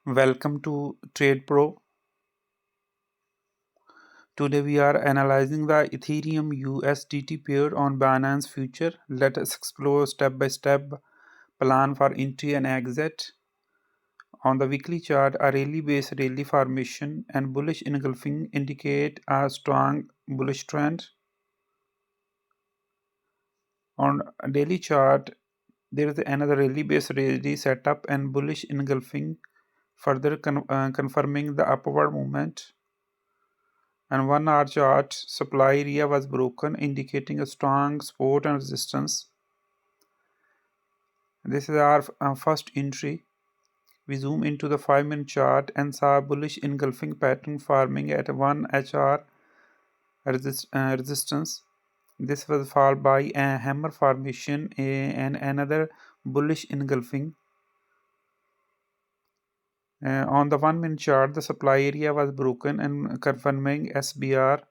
Welcome to Trade Pro. Today we are analyzing the Ethereum USDT pair on Binance Future. Let us explore step by step plan for entry and exit. On the weekly chart, a rally-base-rally formation and bullish engulfing indicate a strong bullish trend. On a daily chart, there is another rally-base-rally setup and bullish engulfing, further confirming the upward movement. And 1 hour chart supply area was broken, indicating a strong support and resistance. This is our first entry. We zoom into the 5-minute chart and saw a bullish engulfing pattern forming at 1 HR resistance. This was followed by a hammer formation and another bullish engulfing. On the 1-minute chart, the supply area was broken and confirming SBR.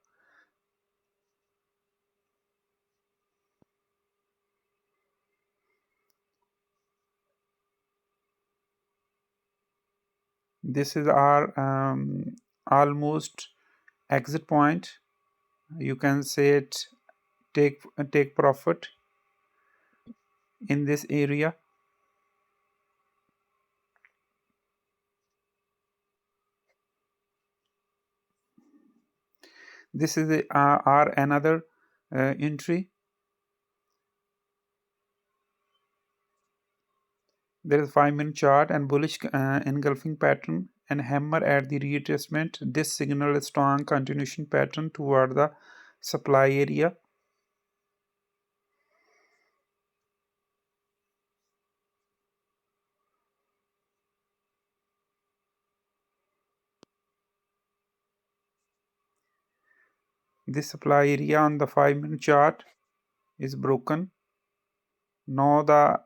This is our almost exit point. You can say it take profit in this area. This is our another entry. There is 5-minute chart and bullish engulfing pattern and hammer at the retracement. This signal a strong continuation pattern toward the supply area. This supply area on the 5-minute chart is broken. Now the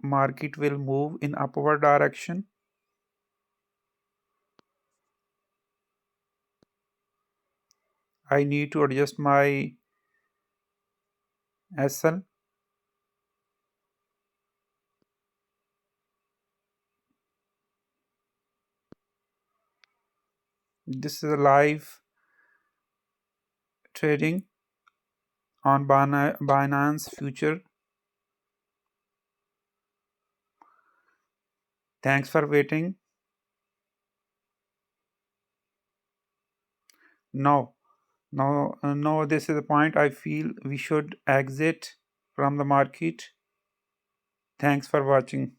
market will move in upward direction. I need to adjust my SL. This is a live trading on Binance Future. Thanks for waiting. No, this is the point I feel we should exit from the market. Thanks for watching.